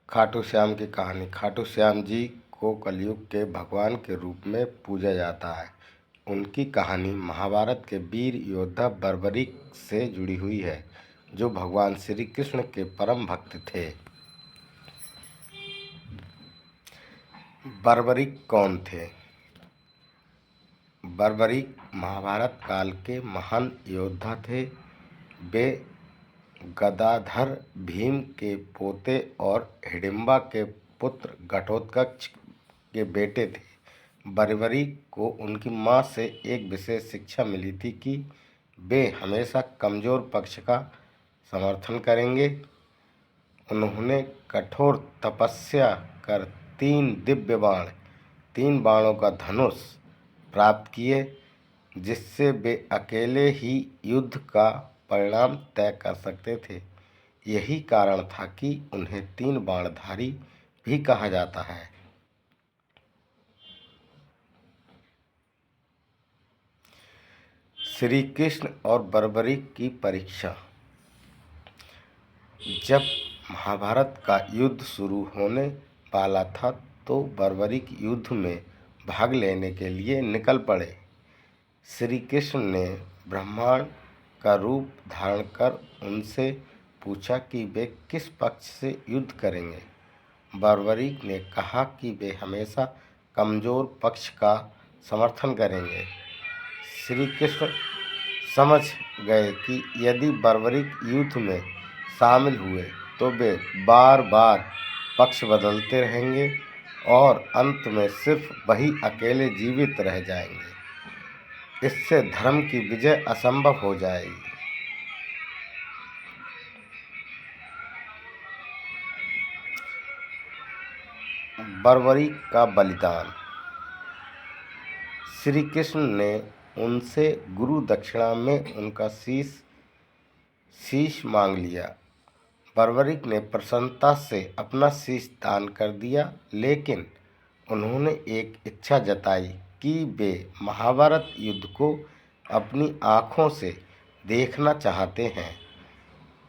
खाटू श्याम की कहानी। खाटू श्याम जी को कलयुग के भगवान के रूप में पूजा जाता है। उनकी कहानी महाभारत के वीर योद्धा बर्बरीक से जुड़ी हुई है, जो भगवान श्री कृष्ण के परम भक्त थे। बर्बरीक कौन थे? बर्बरीक महाभारत काल के महान योद्धा थे। वे गदाधर भीम के पोते और हिडिंबा के पुत्र घटोत्कच के बेटे थे। बर्बरीक को उनकी मां से एक विशेष शिक्षा मिली थी कि वे हमेशा कमजोर पक्ष का समर्थन करेंगे। उन्होंने कठोर तपस्या कर 3 बाणों का धनुष प्राप्त किए, जिससे वे अकेले ही युद्ध का परिणाम तय कर सकते थे। यही कारण था कि उन्हें 3 बाणधारी भी कहा जाता है। श्री कृष्ण और बर्बरीक की परीक्षा। जब महाभारत का युद्ध शुरू होने वाला था तो बर्बरीक युद्ध में भाग लेने के लिए निकल पड़े। श्री कृष्ण ने ब्रह्मांड का रूप धारण कर उनसे पूछा कि वे किस पक्ष से युद्ध करेंगे। बर्बरीक ने कहा कि वे हमेशा कमजोर पक्ष का समर्थन करेंगे। श्री कृष्ण समझ गए कि यदि बर्बरीक युद्ध में शामिल हुए तो वे बार बार पक्ष बदलते रहेंगे और अंत में सिर्फ वही अकेले जीवित रह जाएंगे। इससे धर्म की विजय असंभव हो जाएगी। बर्बरीक का बलिदान। श्री कृष्ण ने उनसे गुरु दक्षिणा में उनका शीश मांग लिया। बर्बरीक ने प्रसन्नता से अपना शीश दान कर दिया, लेकिन उन्होंने एक इच्छा जताई कि वे महाभारत युद्ध को अपनी आँखों से देखना चाहते हैं।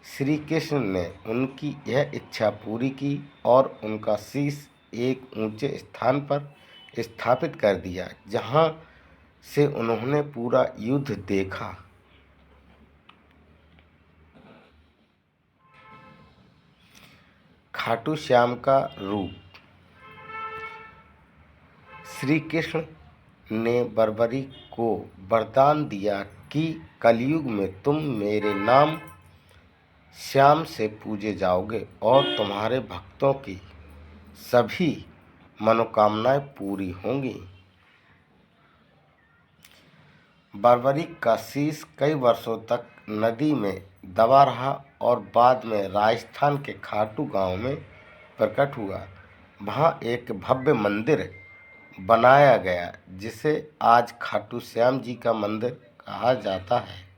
श्री कृष्ण ने उनकी यह इच्छा पूरी की और उनका शीश एक ऊंचे स्थान पर स्थापित कर दिया, जहां से उन्होंने पूरा युद्ध देखा। खाटू श्याम का रूप। श्री कृष्ण ने बर्बरीक को वरदान दिया कि कलयुग में तुम मेरे नाम श्याम से पूजे जाओगे और तुम्हारे भक्तों की सभी मनोकामनाएं पूरी होंगी। बर्बरीक का शीश कई वर्षों तक नदी में दबा रहा और बाद में राजस्थान के खाटू गांव में प्रकट हुआ। वहां एक भव्य मंदिर बनाया गया, जिसे आज खाटू श्याम जी का मंदिर कहा जाता है।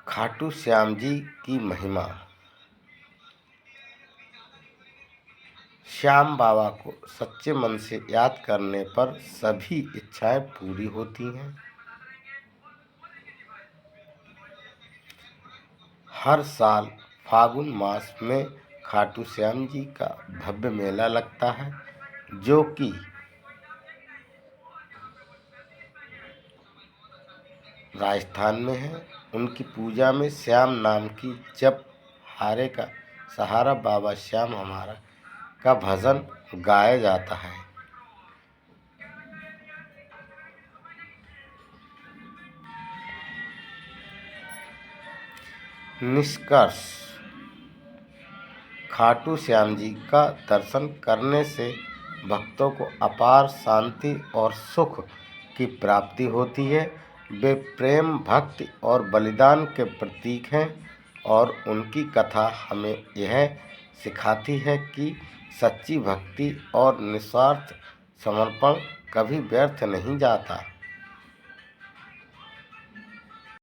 खाटू श्याम जी की महिमा। श्याम बाबा को सच्चे मन से याद करने पर सभी इच्छाएं पूरी होती हैं। हर साल फागुन मास में खाटू श्याम जी का भव्य मेला लगता है, जो कि राजस्थान में है। उनकी पूजा में श्याम नाम की जप हारे का सहारा बाबा श्याम हमारा का भजन गाया जाता है। निष्कर्ष। खाटू श्याम जी का दर्शन करने से भक्तों को अपार शांति और सुख की प्राप्ति होती है। वे प्रेम, भक्ति और बलिदान के प्रतीक हैं और उनकी कथा हमें यह सिखाती है कि सच्ची भक्ति और निस्वार्थ समर्पण कभी व्यर्थ नहीं जाता।